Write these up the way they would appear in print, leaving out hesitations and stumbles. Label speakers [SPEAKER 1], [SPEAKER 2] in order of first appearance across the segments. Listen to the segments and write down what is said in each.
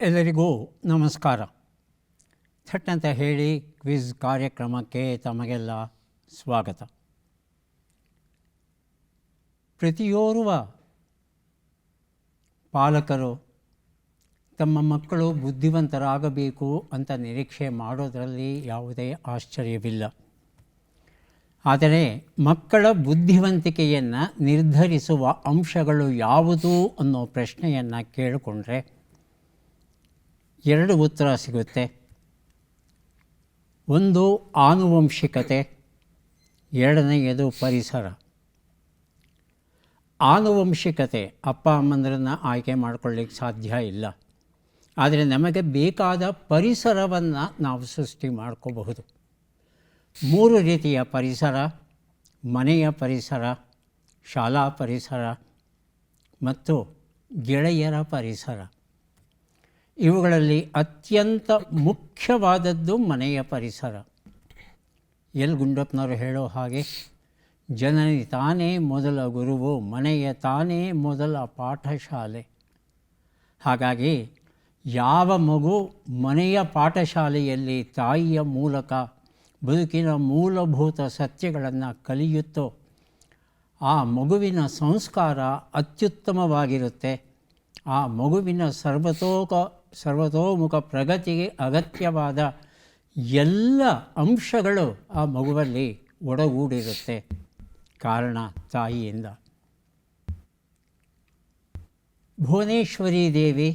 [SPEAKER 1] ಎಲ್ಲರಿಗೂ ನಮಸ್ಕಾರ. ಥಟ್ ಅಂತ ಹೇಳಿ ಕ್ವಿಜ್ ಕಾರ್ಯಕ್ರಮಕ್ಕೆ ತಮಗೆಲ್ಲ ಸ್ವಾಗತ. ಪ್ರತಿಯೋರ್ವ ಪಾಲಕರು ತಮ್ಮ ಮಕ್ಕಳು ಬುದ್ಧಿವಂತರಾಗಬೇಕು ಅಂತ ನಿರೀಕ್ಷೆ ಮಾಡೋದರಲ್ಲಿ ಯಾವುದೇ ಆಶ್ಚರ್ಯವಿಲ್ಲ. ಆದರೆ ಮಕ್ಕಳ ಬುದ್ಧಿವಂತಿಕೆಯನ್ನು ನಿರ್ಧರಿಸುವ ಅಂಶಗಳು ಯಾವುದು ಅನ್ನೋ ಪ್ರಶ್ನೆಯನ್ನು ಕೇಳಿಕೊಂಡ್ರೆ ಎರಡು ಉತ್ತರ ಸಿಗುತ್ತೆ. ಒಂದು ಆನುವಂಶಿಕತೆ, ಎರಡನೆಯದು ಪರಿಸರ. ಆನುವಂಶಿಕತೆ ಅಪ್ಪ ಅಮ್ಮಂದರನ್ನು ಆಯ್ಕೆ ಮಾಡ್ಕೊಳ್ಳಿಕ್ಕೆ ಸಾಧ್ಯ ಇಲ್ಲ. ಆದರೆ ನಮಗೆ ಬೇಕಾದ ಪರಿಸರವನ್ನು ನಾವು ಸೃಷ್ಟಿ ಮಾಡ್ಕೋಬಹುದು. ಮೂರು ರೀತಿಯ ಪರಿಸರ: ಮನೆಯ ಪರಿಸರ, ಶಾಲಾ ಪರಿಸರ ಮತ್ತು ಗೆಳೆಯರ ಪರಿಸರ. ಇವುಗಳಲ್ಲಿ ಅತ್ಯಂತ ಮುಖ್ಯವಾದದ್ದು ಮನೆಯ ಪರಿಸರ. ಎಲ್ ಗುಂಡಪ್ಪನವರು ಹೇಳೋ ಹಾಗೆ, ಜನನಿ ತಾನೇ ಮೊದಲ ಗುರುವು, ಮನೆಯ ತಾನೇ ಮೊದಲ ಪಾಠಶಾಲೆ. ಹಾಗಾಗಿ ಯಾವ ಮಗು ಮನೆಯ ಪಾಠಶಾಲೆಯಲ್ಲಿ ತಾಯಿಯ ಮೂಲಕ ಬದುಕಿನ ಮೂಲಭೂತ ಸತ್ಯಗಳನ್ನು ಕಲಿಯುತ್ತೋ ಆ ಮಗುವಿನ ಸಂಸ್ಕಾರ ಅತ್ಯುತ್ತಮವಾಗಿರುತ್ತೆ. ಆ ಮಗುವಿನ ಸರ್ವತೋಮುಖ ಪ್ರಗತಿಗೆ ಅಗತ್ಯವಾದ ಎಲ್ಲ ಅಂಶಗಳು ಆ ಮಗುವಲ್ಲಿ ಒಡಗೂಡಿರುತ್ತೆ. ಕಾರಣ ತಾಯಿಯಿಂದ. ಭುವನೇಶ್ವರಿ ದೇವಿ,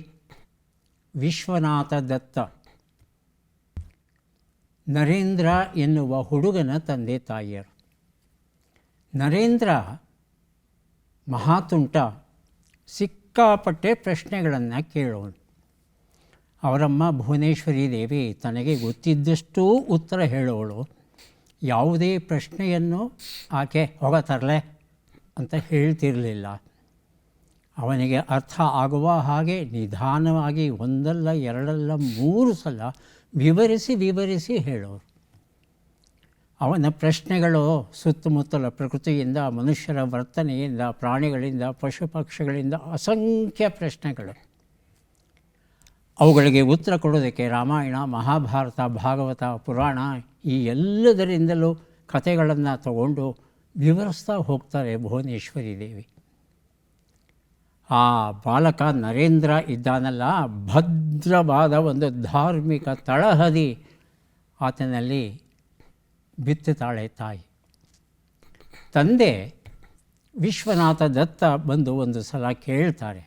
[SPEAKER 1] ವಿಶ್ವನಾಥ ದತ್ತ, ನರೇಂದ್ರ ಎನ್ನುವ ಹುಡುಗನ ತಂದೆ ತಾಯಿಯರು. ನರೇಂದ್ರ ಮಹಾತುಂಟ, ಸಿಕ್ಕಾಪಟ್ಟೆ ಪ್ರಶ್ನೆಗಳನ್ನು ಕೇಳೋನು. ಅವರಮ್ಮ ಭುವನೇಶ್ವರಿ ದೇವಿ ತನಗೆ ಗೊತ್ತಿದ್ದಷ್ಟೂ ಉತ್ತರ ಹೇಳೋಳು. ಯಾವುದೇ ಪ್ರಶ್ನೆಯನ್ನು ಆಕೆ ಹೋಗತರಲೆ ಅಂತ ಹೇಳ್ತಿರಲಿಲ್ಲ. ಅವನಿಗೆ ಅರ್ಥ ಆಗುವ ಹಾಗೆ ನಿಧಾನವಾಗಿ ಒಂದಲ್ಲ ಎರಡಲ್ಲ ಮೂರು ಸಲ ವಿವರಿಸಿ ಹೇಳೋರು. ಅವನ ಪ್ರಶ್ನೆಗಳು ಸುತ್ತಮುತ್ತಲ ಪ್ರಕೃತಿಯಿಂದ, ಮನುಷ್ಯರ ವರ್ತನೆಯಿಂದ, ಪ್ರಾಣಿಗಳಿಂದ, ಪಶು ಪಕ್ಷಿಗಳಿಂದ ಅಸಂಖ್ಯ ಪ್ರಶ್ನೆಗಳು. ಅವುಗಳಿಗೆ ಉತ್ತರ ಕೊಡೋದಕ್ಕೆ ರಾಮಾಯಣ, ಮಹಾಭಾರತ, ಭಾಗವತ, ಪುರಾಣ ಈ ಎಲ್ಲದರಿಂದಲೂ ಕಥೆಗಳನ್ನು ತಗೊಂಡು ವಿವರಿಸ್ತಾ ಹೋಗ್ತಾರೆ ಭುವನೇಶ್ವರಿ ದೇವಿ. ಆ ಬಾಲಕ ನರೇಂದ್ರ ಇದ್ದಾನಲ್ಲ, ಭದ್ರವಾದ ಒಂದು ಧಾರ್ಮಿಕ ತಳಹದಿ ಆತನಲ್ಲಿ ಬಿತ್ತುತ್ತಾಳೆ ತಾಯಿ. ತಂದೆ ವಿಶ್ವನಾಥ ದತ್ತ ಬಂದು ಒಂದು ಸಲ ಕೇಳ್ತಾರೆ,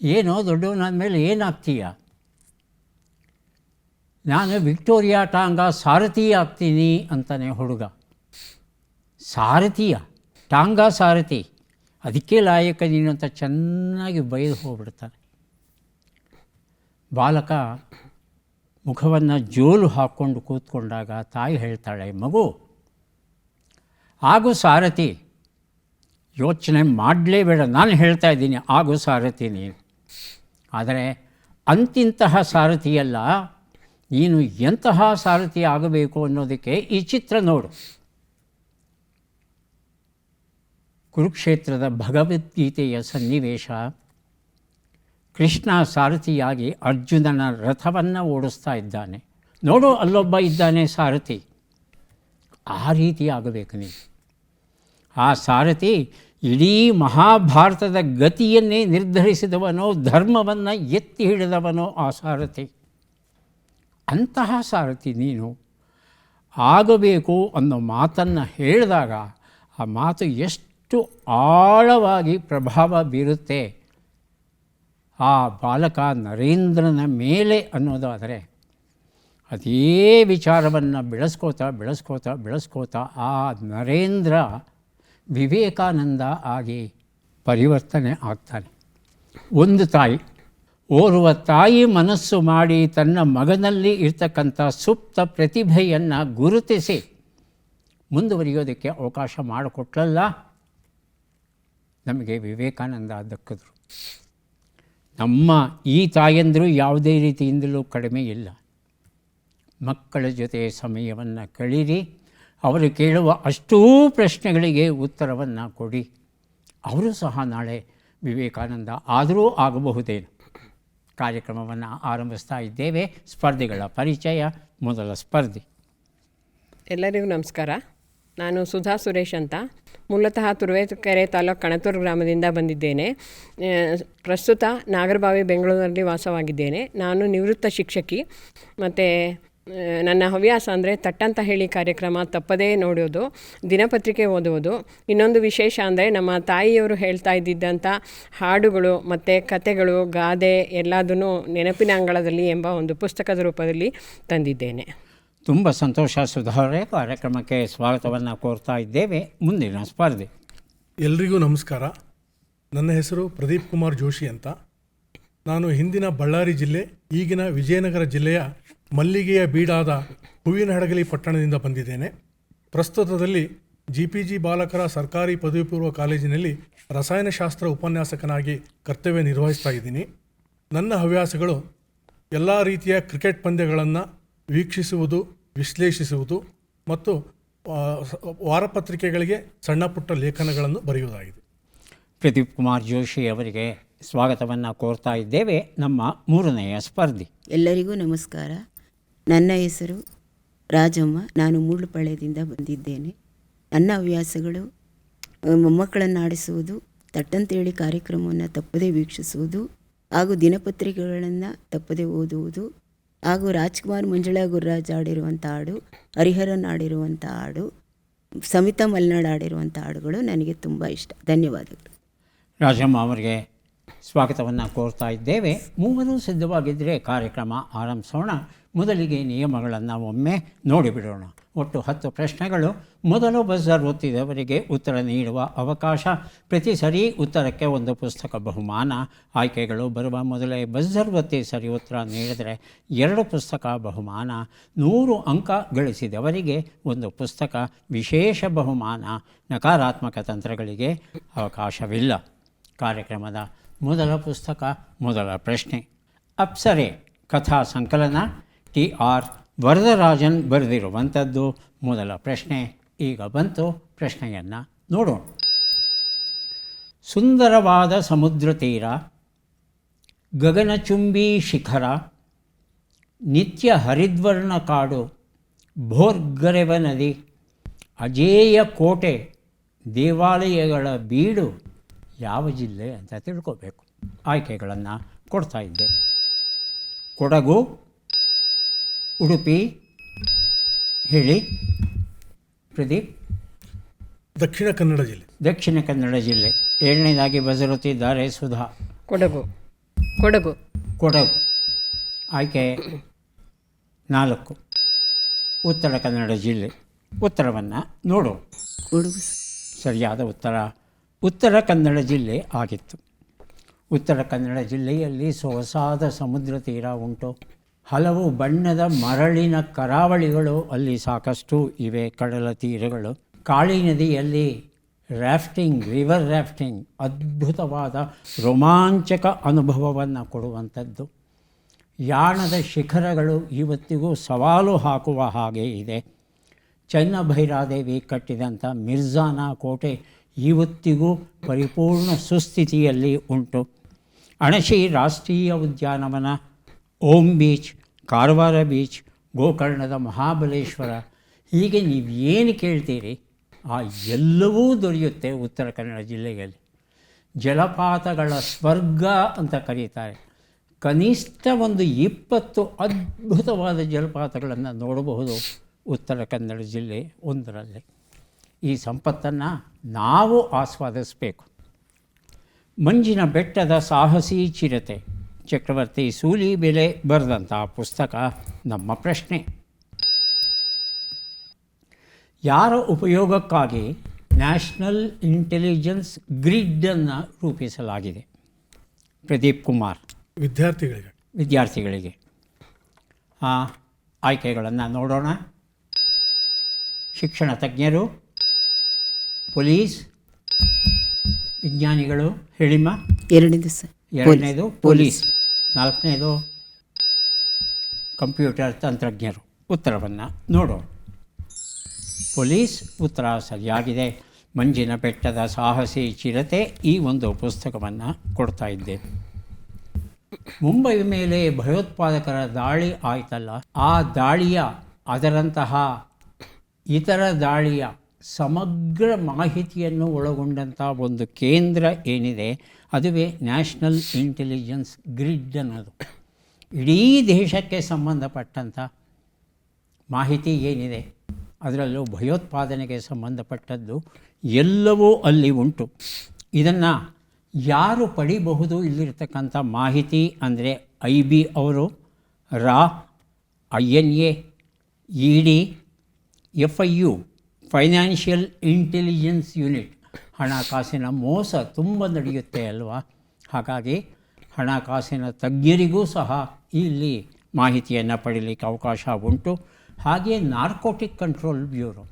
[SPEAKER 1] ಏನೋ ದೊಡ್ಡವನಾದ ಮೇಲೆ ಏನಾಗ್ತೀಯ? ನಾನು ವಿಕ್ಟೋರಿಯಾ ಟಾಂಗಾ ಸಾರಥಿ ಆಗ್ತೀನಿ ಅಂತಾನೆ ಹುಡುಗ. ಸಾರಥಿಯ? ಟಾಂಗಾ ಸಾರಥಿ? ಅದಕ್ಕೆ ಲಾಯಕ ನೀನು ಅಂತ ಚೆನ್ನಾಗಿ ಬೈದು ಹೋಗ್ಬಿಡ್ತಾನೆ. ಬಾಲಕ ಮುಖವನ್ನು ಜೋಲು ಹಾಕ್ಕೊಂಡು ಕೂತ್ಕೊಂಡಾಗ ತಾಯಿ ಹೇಳ್ತಾಳೆ, ಮಗು ಆಗು ಸಾರಥಿ, ಯೋಚನೆ ಮಾಡಲೇಬೇಡ, ನಾನು ಹೇಳ್ತಾ ಇದ್ದೀನಿ ಆಗು ಸಾರಥಿ ನೀನು. ಆದರೆ ಅಂತಿಂತಹ ಸಾರಥಿಯಲ್ಲ, ನೀನು ಎಂತಹ ಸಾರಥಿ ಆಗಬೇಕು ಅನ್ನೋದಕ್ಕೆ ಈ ಚಿತ್ರ ನೋಡು. ಕುರುಕ್ಷೇತ್ರದ ಭಗವದ್ಗೀತೆಯ ಸನ್ನಿವೇಶ. ಕೃಷ್ಣ ಸಾರಥಿಯಾಗಿ ಅರ್ಜುನನ ರಥವನ್ನು ಓಡಿಸ್ತಾ ಇದ್ದಾನೆ. ನೋಡು, ಅಲ್ಲೊಬ್ಬ ಇದ್ದಾನೆ ಸಾರಥಿ. ಆ ರೀತಿ ಆಗಬೇಕು ನೀನು. ಆ ಸಾರಥಿ ಇಡೀ ಮಹಾಭಾರತದ ಗತಿಯನ್ನೇ ನಿರ್ಧರಿಸಿದವನೋ, ಧರ್ಮವನ್ನು ಎತ್ತಿ ಹಿಡಿದವನೋ ಆ ಸಾರಥಿ. ಅಂತಹ ಸಾರಥಿ ನೀನು ಆಗಬೇಕು ಅನ್ನೋ ಮಾತನ್ನು ಹೇಳಿದಾಗ ಆ ಮಾತು ಎಷ್ಟು ಆಳವಾಗಿ ಪ್ರಭಾವ ಬೀರುತ್ತೆ ಆ ಬಾಲಕ ನರೇಂದ್ರನ ಮೇಲೆ ಅನ್ನೋದಾದರೆ, ಅದೇ ವಿಚಾರವನ್ನು ಬೆಳೆಸ್ಕೋತಾ ಆ ನರೇಂದ್ರ ವಿವೇಕಾನಂದ ಆಗಿ ಪರಿವರ್ತನೆ ಆಗ್ತಾನೆ. ಒಂದು ತಾಯಿ, ಓರ್ವ ತಾಯಿ ಮನಸ್ಸು ಮಾಡಿ ತನ್ನ ಮಗನಲ್ಲಿ ಇರ್ತಕ್ಕಂಥ ಸುಪ್ತ ಪ್ರತಿಭೆಯನ್ನು ಗುರುತಿಸಿ ಮುಂದುವರಿಯೋದಕ್ಕೆ ಅವಕಾಶ ಮಾಡಿಕೊಟ್ಲಲ್ಲ, ನಮಗೆ ವಿವೇಕಾನಂದ ದಕ್ಕಿದ್ರು. ನಮ್ಮ ಈ ತಾಯಂದಿರು ಯಾವುದೇ ರೀತಿಯಿಂದಲೂ ಕಡಿಮೆ ಇಲ್ಲ. ಮಕ್ಕಳ ಜೊತೆ ಸಮಯವನ್ನು ಕಳೀರಿ, ಅವರು ಕೇಳುವ ಅಷ್ಟೂ ಪ್ರಶ್ನೆಗಳಿಗೆ ಉತ್ತರವನ್ನು ಕೊಡಿ. ಅವರು ಸಹ ನಾಳೆ ವಿವೇಕಾನಂದ ಆದರೂ ಆಗಬಹುದೇನು. ಕಾರ್ಯಕ್ರಮವನ್ನು ಆರಂಭಿಸ್ತಾ ಇದ್ದೇವೆ. ಸ್ಪರ್ಧಿಗಳ ಪರಿಚಯ. ಮೊದಲ ಸ್ಪರ್ಧಿ.
[SPEAKER 2] ಎಲ್ಲರಿಗೂ ನಮಸ್ಕಾರ. ನಾನು ಸುಧಾ ಸುರೇಶ್ ಅಂತ, ಮೂಲತಃ ತುರುವೇಕೆರೆ ತಾಲೂಕು ಕಣತೂರು ಗ್ರಾಮದಿಂದ ಬಂದಿದ್ದೇನೆ. ಪ್ರಸ್ತುತ ನಾಗರಬಾವಿ ಬೆಂಗಳೂರಿನಲ್ಲಿ ವಾಸವಾಗಿದ್ದೇನೆ. ನಾನು ನಿವೃತ್ತ ಶಿಕ್ಷಕಿ. ಮತ್ತು ನನ್ನ ಹವ್ಯಾಸ ಅಂದರೆ ತಟ್ಟಂತ ಹೇಳಿ ಕಾರ್ಯಕ್ರಮ ತಪ್ಪದೇ ನೋಡೋದು, ದಿನಪತ್ರಿಕೆ ಓದುವುದು. ಇನ್ನೊಂದು ವಿಶೇಷ ಅಂದರೆ ನಮ್ಮ ತಾಯಿಯವರು ಹೇಳ್ತಾ ಇದ್ದಿದ್ದಂಥ ಹಾಡುಗಳು ಮತ್ತು ಕತೆಗಳು, ಗಾದೆ ಎಲ್ಲದನ್ನೂ ನೆನಪಿನ ಅಂಗಳದಲ್ಲಿ ಎಂಬ ಒಂದು ಪುಸ್ತಕದ ರೂಪದಲ್ಲಿ ತಂದಿದ್ದೇನೆ.
[SPEAKER 1] ತುಂಬ ಸಂತೋಷ ಸುಧಾರೇ. ಕಾರ್ಯಕ್ರಮಕ್ಕೆ ಸ್ವಾಗತವನ್ನು ಕೋರ್ತಾ ಇದ್ದೇವೆ. ಮುಂದಿನ ಸ್ಪರ್ಧೆ.
[SPEAKER 3] ಎಲ್ರಿಗೂ ನಮಸ್ಕಾರ. ನನ್ನ ಹೆಸರು ಪ್ರದೀಪ್ ಕುಮಾರ್ ಜೋಶಿ ಅಂತ. ನಾನು ಹಿಂದಿನ ಬಳ್ಳಾರಿ ಜಿಲ್ಲೆ, ಈಗಿನ ವಿಜಯನಗರ ಜಿಲ್ಲೆಯ ಮಲ್ಲಿಗೆಯ ಬೀಡಾದ ಹೂವಿನಹಡಗಲಿ ಪಟ್ಟಣದಿಂದ ಬಂದಿದ್ದೇನೆ. ಪ್ರಸ್ತುತದಲ್ಲಿ GPG ಬಾಲಕರ ಸರ್ಕಾರಿ ಪದವಿ ಪೂರ್ವ ಕಾಲೇಜಿನಲ್ಲಿ ರಸಾಯನಶಾಸ್ತ್ರ ಉಪನ್ಯಾಸಕನಾಗಿ ಕರ್ತವ್ಯ ನಿರ್ವಹಿಸ್ತಾ ಇದ್ದೀನಿ. ನನ್ನ ಹವ್ಯಾಸಗಳು ಎಲ್ಲ ರೀತಿಯ ಕ್ರಿಕೆಟ್ ಪಂದ್ಯಗಳನ್ನು ವೀಕ್ಷಿಸುವುದು, ವಿಶ್ಲೇಷಿಸುವುದು ಮತ್ತು ವಾರಪತ್ರಿಕೆಗಳಿಗೆ ಸಣ್ಣ ಪುಟ್ಟ ಲೇಖನಗಳನ್ನು ಬರೆಯುವುದಾಗಿದೆ.
[SPEAKER 1] ಪ್ರದೀಪ್ ಕುಮಾರ್ ಜೋಶಿ ಅವರಿಗೆ ಸ್ವಾಗತವನ್ನು ಕೋರ್ತಾ ಇದ್ದೇವೆ. ನಮ್ಮ ಮೂರನೆಯ ಸ್ಪರ್ಧಿ.
[SPEAKER 4] ಎಲ್ಲರಿಗೂ ನಮಸ್ಕಾರ. ನನ್ನ ಹೆಸರು ರಾಜಮ್ಮ. ನಾನು ಮೂಡ್ಲಪಾಳ್ಯದಿಂದ ಬಂದಿದ್ದೇನೆ. ನನ್ನ ಹವ್ಯಾಸಗಳು ಮೊಮ್ಮಕ್ಕಳನ್ನು ಆಡಿಸುವುದು, ತಟ್ಟಂತೇಳಿ ಕಾರ್ಯಕ್ರಮವನ್ನು ತಪ್ಪದೇ ವೀಕ್ಷಿಸುವುದು ಹಾಗೂ ದಿನಪತ್ರಿಕೆಗಳನ್ನು ತಪ್ಪದೇ ಓದುವುದು ಹಾಗೂ ರಾಜ್ಕುಮಾರ್ ಮಂಜುಳಾ ಗುರುರಾಜ್ ಆಡಿರುವಂಥ ಹಾಡು, ಹರಿಹರನ್ ಆಡಿರುವಂಥ ಹಾಡು, ಸಮಿತಾ ಮಲ್ನಾಡ್ ಆಡಿರುವಂಥ ಹಾಡುಗಳು ನನಗೆ ತುಂಬ ಇಷ್ಟ. ಧನ್ಯವಾದಗಳು.
[SPEAKER 1] ರಾಜಮ್ಮ ಅವರಿಗೆ ಸ್ವಾಗತವನ್ನು ಕೋರ್ತಾ ಇದ್ದೇವೆ. ಮೂವರು ಸಿದ್ಧವಾಗಿದ್ದರೆ ಕಾರ್ಯಕ್ರಮ ಆರಂಭಿಸೋಣ. ಮೊದಲಿಗೆ ನಿಯಮಗಳನ್ನು ಒಮ್ಮೆ ನೋಡಿಬಿಡೋಣ. ಒಟ್ಟು 10 ಪ್ರಶ್ನೆಗಳು. ಮೊದಲು ಬಜರ್ ಒತ್ತಿದವರಿಗೆ ಉತ್ತರ ನೀಡುವ ಅವಕಾಶ. ಪ್ರತಿ ಸರಿ ಉತ್ತರಕ್ಕೆ ಒಂದು ಪುಸ್ತಕ ಬಹುಮಾನ. ಆಯ್ಕೆಗಳು ಬರುವ ಮೊದಲೇ ಬಜರ್ ಒತ್ತಿ ಸರಿ ಉತ್ತರ ನೀಡಿದರೆ 2 ಪುಸ್ತಕ ಬಹುಮಾನ. 100 ಅಂಕ ಗಳಿಸಿದವರಿಗೆ ಒಂದು ಪುಸ್ತಕ ವಿಶೇಷ ಬಹುಮಾನ. ನಕಾರಾತ್ಮಕ ತಂತ್ರಗಳಿಗೆ ಅವಕಾಶವಿಲ್ಲ. ಕಾರ್ಯಕ್ರಮದ ಮೊದಲ ಪುಸ್ತಕ, ಮೊದಲ ಪ್ರಶ್ನೆ. ಅಪ್ಸರೆ ಕಥಾ ಸಂಕಲನ, TR ವರದರಾಜನ್ ಬರೆದಿರುವಂಥದ್ದು. ಮೊದಲ ಪ್ರಶ್ನೆ ಈಗ ಬಂತು. ಪ್ರಶ್ನೆಯನ್ನು ನೋಡೋಣ. ಸುಂದರವಾದ ಸಮುದ್ರ ತೀರ, ಗಗನಚುಂಬಿ ಶಿಖರ, ನಿತ್ಯ ಹರಿದ್ವರ್ಣ ಕಾಡು, ಭೋರ್ಗರೆವ ನದಿ, ಅಜೇಯ ಕೋಟೆ, ದೇವಾಲಯಗಳ ಬೀಡು ಯಾವ ಜಿಲ್ಲೆ ಅಂತ ತಿಳ್ಕೋಬೇಕು. ಆಯ್ಕೆಗಳನ್ನು ಕೊಡ್ತಾ ಇದ್ದೆ. ಕೊಡಗು, ಉಡುಪಿ, ಹೇಳಿ ಪ್ರದೀಪ್.
[SPEAKER 3] ದಕ್ಷಿಣ ಕನ್ನಡ ಜಿಲ್ಲೆ.
[SPEAKER 1] ದಕ್ಷಿಣ ಕನ್ನಡ ಜಿಲ್ಲೆ. 7ನೇದಾಗಿ ಬಜರುತ್ತಿದ್ದಾರೆ ಸುಧಾ.
[SPEAKER 2] ಕೊಡಗು. ಕೊಡಗು.
[SPEAKER 1] ಕೊಡಗು. ಆಯ್ಕೆ 4. ಉತ್ತರ ಕನ್ನಡ ಜಿಲ್ಲೆ. ಉತ್ತರವನ್ನು ನೋಡು.
[SPEAKER 4] ಕೊಡಗು.
[SPEAKER 1] ಸರಿಯಾದ ಉತ್ತರ ಉತ್ತರ ಕನ್ನಡ ಜಿಲ್ಲೆ ಆಗಿತ್ತು. ಉತ್ತರ ಕನ್ನಡ ಜಿಲ್ಲೆಯಲ್ಲಿ ಸೊಗಸಾದ ಸಮುದ್ರ ತೀರ ಉಂಟು. ಹಲವು ಬಣ್ಣದ ಮರಳಿನ ಕರಾವಳಿಗಳು ಅಲ್ಲಿ ಸಾಕಷ್ಟು ಇವೆ. ಕಡಲ ತೀರಗಳು. ಕಾಳಿ ನದಿಯಲ್ಲಿ ರ್ಯಾಫ್ಟಿಂಗ್, ರಿವರ್ ರ್ಯಾಫ್ಟಿಂಗ್ ಅದ್ಭುತವಾದ ರೋಮಾಂಚಕ ಅನುಭವವನ್ನು ಕೊಡುವಂಥದ್ದು. ಯಾಣದ ಶಿಖರಗಳು ಇವತ್ತಿಗೂ ಸವಾಲು ಹಾಕುವ ಹಾಗೆ ಇದೆ. ಚೆನ್ನಭೈರಾದೇವಿ ಕಟ್ಟಿದಂಥ ಮಿರ್ಜಾನ ಕೋಟೆ ಇವತ್ತಿಗೂ ಪರಿಪೂರ್ಣ ಸುಸ್ಥಿತಿಯಲ್ಲಿ ಉಂಟು. ಅಣಶಿ ರಾಷ್ಟ್ರೀಯ ಉದ್ಯಾನವನ, ಓಂ ಬೀಚ್, ಕಾರವಾರ ಬೀಚ್, ಗೋಕರ್ಣದ ಮಹಾಬಲೇಶ್ವರ, ಹೀಗೆ ನೀವು ಏನು ಕೇಳ್ತೀರಿ ಆ ಎಲ್ಲವೂ ದೊರೆಯುತ್ತೆ ಉತ್ತರ ಕನ್ನಡ ಜಿಲ್ಲೆಯಲ್ಲಿ. ಜಲಪಾತಗಳ ಸ್ವರ್ಗ ಅಂತ ಕರೀತಾರೆ. ಕನಿಷ್ಠ ಒಂದು 20 ಅದ್ಭುತವಾದ ಜಲಪಾತಗಳನ್ನು ನೋಡಬಹುದು ಉತ್ತರ ಕನ್ನಡ ಜಿಲ್ಲೆ ಒಂದರಲ್ಲಿ. ಈ ಸಂಪತ್ತನ್ನು ನಾವು ಆಸ್ವಾದಿಸಬೇಕು. ಮಂಜಿನ ಬೆಟ್ಟದ ಸಾಹಸಿ ಚಿರತೆ, ಚಕ್ರವರ್ತಿ ಸೂಲಿಬೆಲೆ ಬರೆದಂಥ ಪುಸ್ತಕ ನಮ್ಮ ಪ್ರಶ್ನೆ. ಯಾರ ಉಪಯೋಗಕ್ಕಾಗಿ ನ್ಯಾಷನಲ್ ಇಂಟೆಲಿಜೆನ್ಸ್ ಗ್ರಿಡ್ಡನ್ನು ರೂಪಿಸಲಾಗಿದೆ? ಪ್ರದೀಪ್ ಕುಮಾರ್. ವಿದ್ಯಾರ್ಥಿಗಳಿಗೆ. ಆಯ್ಕೆಗಳನ್ನು ನೋಡೋಣ. ಶಿಕ್ಷಣ ತಜ್ಞರು, ಪೊಲೀಸ್, ವಿಜ್ಞಾನಿಗಳು. ಹೇಳಿಮ್ಮ. 2ನೇದು ಪೊಲೀಸ್, 4ನೇದು ಕಂಪ್ಯೂಟರ್ ತಂತ್ರಜ್ಞರು. ಉತ್ತರವನ್ನು ನೋಡೋಣ. ಪೊಲೀಸ್ ಉತ್ತರ ಸರಿಯಾಗಿದೆ. ಮಂಜಿನ ಬೆಟ್ಟದ ಸಾಹಸಿ ಚಿರತೆ ಈ ಒಂದು ಪುಸ್ತಕವನ್ನು ಕೊಡ್ತಾ ಇದ್ದೇವೆ. ಮುಂಬೈ ಮೇಲೆ ಭಯೋತ್ಪಾದಕರ ದಾಳಿ ಆಯ್ತಲ್ಲ, ಆ ದಾಳಿಯ ಅದರಂತಹ ಇತರ ದಾಳಿಯ ಸಮಗ್ರ ಮಾಹಿತಿಯನ್ನು ಒಳಗೊಂಡಂಥ ಒಂದು ಕೇಂದ್ರ ಏನಿದೆ, ಅದುವೇ ನ್ಯಾಷನಲ್ ಇಂಟೆಲಿಜೆನ್ಸ್ ಗ್ರಿಡ್ ಅನ್ನೋದು. ಇಡೀ ದೇಶಕ್ಕೆ ಸಂಬಂಧಪಟ್ಟಂಥ ಮಾಹಿತಿ ಏನಿದೆ, ಅದರಲ್ಲೂ ಭಯೋತ್ಪಾದನೆಗೆ ಸಂಬಂಧಪಟ್ಟದ್ದು ಎಲ್ಲವೂ ಅಲ್ಲಿ ಉಂಟು. ಇದನ್ನು ಯಾರು ಪಡಿಬಹುದು? ಇಲ್ಲಿರ್ತಕ್ಕಂಥ ಮಾಹಿತಿ ಅಂದರೆ IB ಅವರು, ರಾ, INA, ED, FIU financial intelligence unit. ಹಣಕಾಸಿನ ಮೋಸ ತುಂಬ ನಡೆಯುತ್ತೆ ಅಲ್ವಾ? ಹಾಗಾಗಿ ಹಣಕಾಸಿನ ತಜ್ಞರಿಗೂ ಸಹ ಇಲ್ಲಿ ಮಾಹಿತಿಯನ್ನು ಪಡೀಲಿಕ್ಕೆ ಅವಕಾಶ ಉಂಟು. ಹಾಗೆಯೇ ನಾರ್ಕೋಟಿಕ್ ಕಂಟ್ರೋಲ್ ಬ್ಯೂರೋ,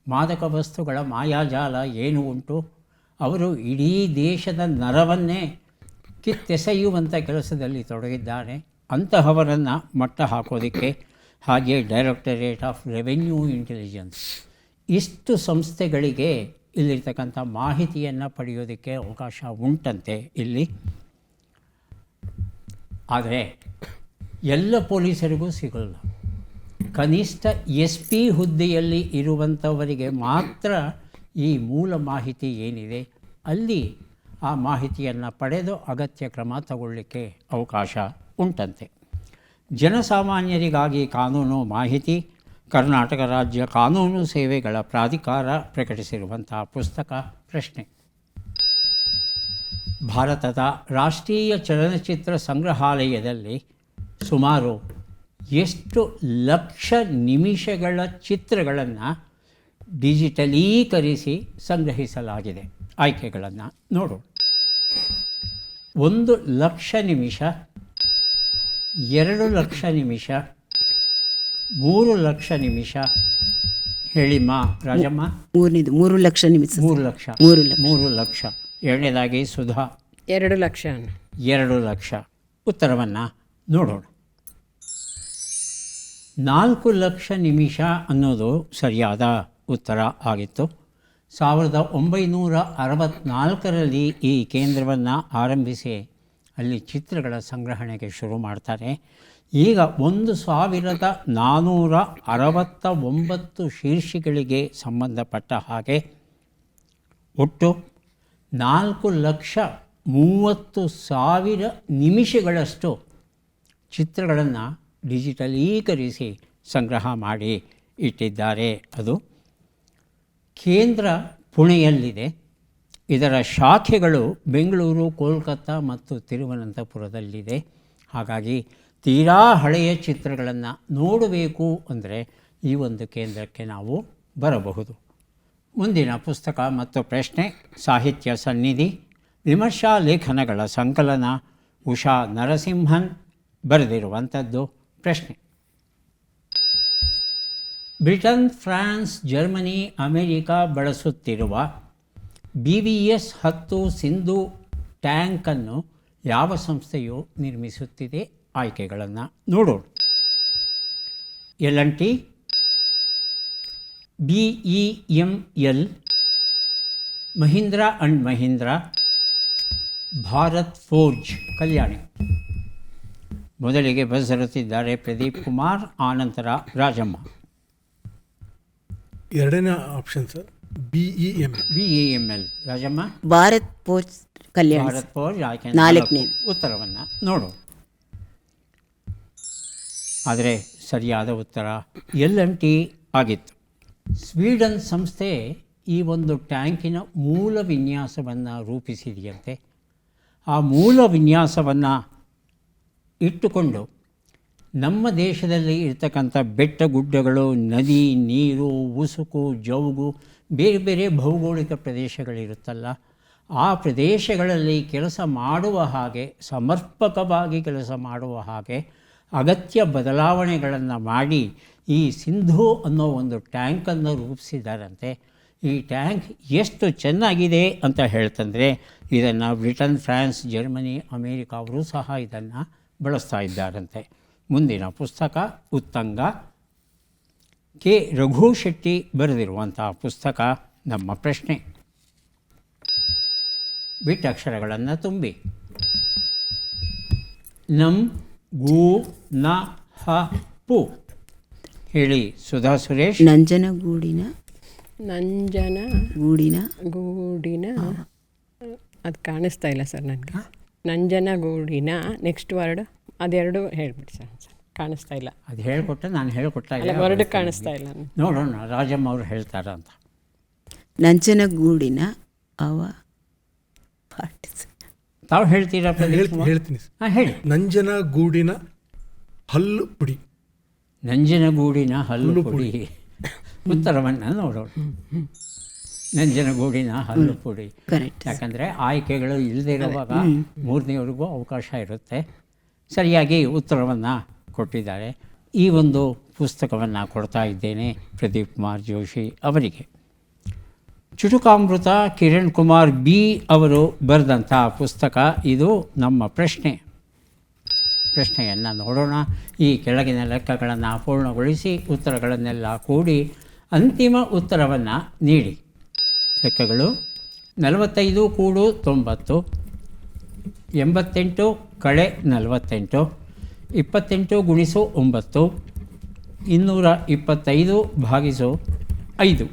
[SPEAKER 1] ಮಾದಕ ವಸ್ತುಗಳ ಮಾಯಾಜಾಲ ಏನು ಉಂಟು, ಅವರು ಇಡೀ ದೇಶದ ನರವನ್ನೇ ಕಿತ್ತೆಸೆಯುವಂಥ ಕೆಲಸದಲ್ಲಿ ತೊಡಗಿದ್ದಾರೆ. ಅಂತಹವರನ್ನು ಮಟ್ಟ ಹಾಕೋದಕ್ಕೆ ಹಾಗೆ ಡೈರೆಕ್ಟರೇಟ್ ಆಫ್ ರೆವೆನ್ಯೂ ಇಂಟೆಲಿಜೆನ್ಸ್, ಇಷ್ಟು ಸಂಸ್ಥೆಗಳಿಗೆ ಇಲ್ಲಿರ್ತಕ್ಕಂಥ ಮಾಹಿತಿಯನ್ನು ಪಡೆಯೋದಕ್ಕೆ ಅವಕಾಶ ಉಂಟಂತೆ ಇಲ್ಲಿ. ಆದರೆ ಎಲ್ಲ ಪೊಲೀಸರಿಗೂ ಸಿಗಲ್ಲ. ಕನಿಷ್ಠ SP ಹುದ್ದೆಯಲ್ಲಿ ಇರುವಂಥವರಿಗೆ ಮಾತ್ರ ಈ ಮೂಲ ಮಾಹಿತಿ ಏನಿದೆ ಅಲ್ಲಿ ಆ ಮಾಹಿತಿಯನ್ನು ಪಡೆದು ಅಗತ್ಯ ಕ್ರಮ ತಗೊಳ್ಳಿಕ್ಕೆ ಅವಕಾಶ ಉಂಟಂತೆ. ಜನಸಾಮಾನ್ಯರಿಗಾಗಿ ಕಾನೂನು ಮಾಹಿತಿ ಕರ್ನಾಟಕ ರಾಜ್ಯ ಕಾನೂನು ಸೇವೆಗಳ ಪ್ರಾಧಿಕಾರ ಪ್ರಕಟಿಸಿರುವಂಥ ಪುಸ್ತಕ ಪ್ರಶ್ನೆ. ಭಾರತದ ರಾಷ್ಟ್ರೀಯ ಚಲನಚಿತ್ರ ಸಂಗ್ರಹಾಲಯದಲ್ಲಿ ಸುಮಾರು ಎಷ್ಟು ಲಕ್ಷ ನಿಮಿಷಗಳ ಚಿತ್ರಗಳನ್ನು ಡಿಜಿಟಲೀಕರಿಸಿ ಸಂಗ್ರಹಿಸಲಾಗಿದೆ? ಆಯ್ಕೆಗಳನ್ನು ನೋಡು. 1 ಲಕ್ಷ ನಿಮಿಷ, 2 ಲಕ್ಷ ನಿಮಿಷ, 3 ಲಕ್ಷ ನಿಮಿಷ. ಹೇಳಿಮ್ಮ ರಾಜಮ್ಮ.
[SPEAKER 4] 3 ಲಕ್ಷ ನಿಮಿಷ.
[SPEAKER 1] 3 ಲಕ್ಷ. 3 ಲಕ್ಷ. ಎರಡನೇದಾಗಿ ಸುಧಾ.
[SPEAKER 2] 2 ಲಕ್ಷ.
[SPEAKER 1] 2 ಲಕ್ಷ. ಉತ್ತರವನ್ನು ನೋಡೋಣ. 4 ಲಕ್ಷ ನಿಮಿಷ ಅನ್ನೋದು ಸರಿಯಾದ ಉತ್ತರ ಆಗಿತ್ತು. 1964ರಲ್ಲಿ ಈ ಕೇಂದ್ರವನ್ನು ಆರಂಭಿಸಿ ಅಲ್ಲಿ ಚಿತ್ರಗಳ ಸಂಗ್ರಹಣೆಗೆ ಶುರು ಮಾಡ್ತಾರೆ. ಈಗ 1469 ಶೀರ್ಷಿಕೆಗಳಿಗೆ ಸಂಬಂಧಪಟ್ಟ ಹಾಗೆ ಒಟ್ಟು 4,30,000 ನಿಮಿಷಗಳಷ್ಟು ಚಿತ್ರಗಳನ್ನು ಡಿಜಿಟಲೀಕರಿಸಿ ಸಂಗ್ರಹ ಮಾಡಿ ಇಟ್ಟಿದ್ದಾರೆ. ಅದು ಕೇಂದ್ರ ಪುಣೆಯಲ್ಲಿದೆ. ಇದರ ಶಾಖೆಗಳು ಬೆಂಗಳೂರು, ಕೋಲ್ಕತ್ತಾ ಮತ್ತು ತಿರುವನಂತಪುರದಲ್ಲಿದೆ. ಹಾಗಾಗಿ ತೀರಾ ಹಳೆಯ ಚಿತ್ರಗಳನ್ನು ನೋಡಬೇಕು ಅಂದರೆ ಈ ಒಂದು ಕೇಂದ್ರಕ್ಕೆ ನಾವು ಬರಬಹುದು. ಮುಂದಿನ ಪುಸ್ತಕ ಮತ್ತು ಪ್ರಶ್ನೆ ಸಾಹಿತ್ಯ ಸನ್ನಿಧಿ, ವಿಮರ್ಶಾ ಲೇಖನಗಳ ಸಂಕಲನ, ಉಷಾ ನರಸಿಂಹನ್ ಬರೆದಿರುವಂಥದ್ದು. ಪ್ರಶ್ನೆ: ಬ್ರಿಟನ್, ಫ್ರಾನ್ಸ್, ಜರ್ಮನಿ, ಅಮೆರಿಕ ಬಳಸುತ್ತಿರುವ BVS-10 ಸಿಂಧು ಟ್ಯಾಂಕನ್ನು ಯಾವ ಸಂಸ್ಥೆಯು ನಿರ್ಮಿಸುತ್ತಿದೆ? ಆಯ್ಕೆಗಳನ್ನು ನೋಡೋಣ. L&T, BEML, Mahindra and Mahindra, Bharat Forge. Kalyani. ಮೊದಲಿಗೆ ಬರೆದಿರುತ್ತಿದ್ದಾರೆ ಪ್ರದೀಪ್ ಕುಮಾರ್, ಆನಂತರ ರಾಜಮ್ಮ.
[SPEAKER 3] ಎರಡನೇ option sir, BEML.
[SPEAKER 1] Rajamma.
[SPEAKER 4] Bharat Forge Kalyan.
[SPEAKER 1] Bharat Forge ಆಯ್ಕೆ.
[SPEAKER 4] 4ನೇ
[SPEAKER 1] ಉತ್ತರವನ್ನು ನೋಡು. ಆದರೆ ಸರಿಯಾದ ಉತ್ತರ L&T ಆಗಿತ್ತು. ಸ್ವೀಡನ್ ಸಂಸ್ಥೆ ಈ ಒಂದು ಟ್ಯಾಂಕಿನ ಮೂಲ ವಿನ್ಯಾಸವನ್ನು ರೂಪಿಸಿದೆಯಂತೆ. ಆ ಮೂಲ ವಿನ್ಯಾಸವನ್ನು ಇಟ್ಟುಕೊಂಡು ನಮ್ಮ ದೇಶದಲ್ಲಿ ಇರ್ತಕ್ಕಂಥ ಬೆಟ್ಟ ಗುಡ್ಡಗಳು, ನದಿ, ನೀರು, ಉಸುಕು, ಜೌಗು, ಬೇರೆ ಬೇರೆ ಭೌಗೋಳಿಕ ಪ್ರದೇಶಗಳಿರುತ್ತಲ್ಲ, ಆ ಪ್ರದೇಶಗಳಲ್ಲಿ ಕೆಲಸ ಮಾಡುವ ಹಾಗೆ, ಸಮರ್ಪಕವಾಗಿ ಕೆಲಸ ಮಾಡುವ ಹಾಗೆ ಅಗತ್ಯ ಬದಲಾವಣೆಗಳನ್ನು ಮಾಡಿ ಈ ಸಿಂಧು ಅನ್ನೋ ಒಂದು ಟ್ಯಾಂಕನ್ನು ರೂಪಿಸಿದ್ದಾರಂತೆ. ಈ ಟ್ಯಾಂಕ್ ಎಷ್ಟು ಚೆನ್ನಾಗಿದೆ ಅಂತ ಹೇಳ್ತಂದರೆ ಇದನ್ನು ಬ್ರಿಟನ್, ಫ್ರಾನ್ಸ್, ಜರ್ಮನಿ, ಅಮೇರಿಕ ಅವರು ಸಹ ಇದನ್ನು ಬಳಸ್ತಾ ಇದ್ದಾರಂತೆ. ಮುಂದಿನ ಪುಸ್ತಕ ಉತ್ತಂಗ, ಕೆ ರಘು ಶೆಟ್ಟಿ ಬರೆದಿರುವಂಥ ಪುಸ್ತಕ. ನಮ್ಮ ಪ್ರಶ್ನೆ: ಬಿಟ್ಟಕ್ಷರಗಳನ್ನು ತುಂಬಿ. ನಂ ಗು ನ ಹ ಪು. ಹೇಳಿ ಸುಧಾ ಸುರೇಶ್.
[SPEAKER 4] ನಂಜನಗೂಡಿನ
[SPEAKER 2] ನಂಜನ
[SPEAKER 4] ಗೂಡಿನ
[SPEAKER 2] ಗೂಡಿನ ಅದು ಕಾಣಿಸ್ತಾ ಇಲ್ಲ ಸರ್ ನನಗೆ. ನಂಜನಗೂಡಿನ ನೆಕ್ಸ್ಟ್ ವರ್ಡ್ ಅದೆರಡು ಹೇಳ್ಬಿಡಿ ಸರ್. ಕಾಣಿಸ್ತಾ ಇಲ್ಲ.
[SPEAKER 1] ಅದು ಹೇಳಿಕೊಟ್ಟೆ, ನಾನು
[SPEAKER 2] ಅಲ್ಲ, ವರ್ಡ್ ಕಾಣಿಸ್ತಾ ಇಲ್ಲ.
[SPEAKER 1] ನೋಡೋಣ ರಾಜಮ್ಮ ಅವರು ಹೇಳ್ತಾರ ಅಂತ.
[SPEAKER 4] ನಂಜನಗೂಡಿನ ಅವ
[SPEAKER 1] ತಾವು ಹೇಳ್ತೀರಾ ಪ್ರದೀಪ್ ಕುಮಾರ್?
[SPEAKER 3] ಹೇಳ್ತೀನಿ ಸರ್.
[SPEAKER 1] ಹಾಂ ಹೇಳಿ.
[SPEAKER 3] ನಂಜನಗೂಡಿನ ಹಲ್ಲು ಪುಡಿ.
[SPEAKER 1] ನಂಜನಗೂಡಿನ ಹಲ್ಲು ಪುಡಿ. ಉತ್ತರವನ್ನು ನೋಡೋಣ. ನಂಜನಗೂಡಿನ ಹಲ್ಲು ಪುಡಿ.
[SPEAKER 4] ಕರೆಕ್ಟ್.
[SPEAKER 1] ಯಾಕಂದರೆ ಆಯ್ಕೆಗಳು ಇಲ್ಲದೇ ಇರುವಾಗ ಮೂರನೇವರೆಗೂ ಅವಕಾಶ ಇರುತ್ತೆ. ಸರಿಯಾಗಿ ಉತ್ತರವನ್ನು ಕೊಟ್ಟಿದ್ದಾರೆ. ಈ ಒಂದು ಪುಸ್ತಕವನ್ನು ಕೊಡ್ತಾ ಇದ್ದೇನೆ ಪ್ರದೀಪ್ ಕುಮಾರ್ ಜೋಶಿ ಅವರಿಗೆ. ಚುಟುಕಾಮೃತ ಕಿರಣ್ ಕುಮಾರ್ ಬಿ ಅವರು ಬರೆದಂಥ ಪುಸ್ತಕ ಇದು. ನಮ್ಮ ಪ್ರಶ್ನೆಯನ್ನು ನೋಡೋಣ. ಈ ಕೆಳಗಿನ ಲೆಕ್ಕಗಳನ್ನು ಪೂರ್ಣಗೊಳಿಸಿ ಉತ್ತರಗಳನ್ನೆಲ್ಲ ಕೂಡಿ ಅಂತಿಮ ಉತ್ತರವನ್ನು ನೀಡಿ. ಲೆಕ್ಕಗಳು: 45 ಕೂಡು 90, 88 ಕಳೆ 48, 28 ಗುಣಿಸು 9, 225 ಭಾಗಿಸು 5.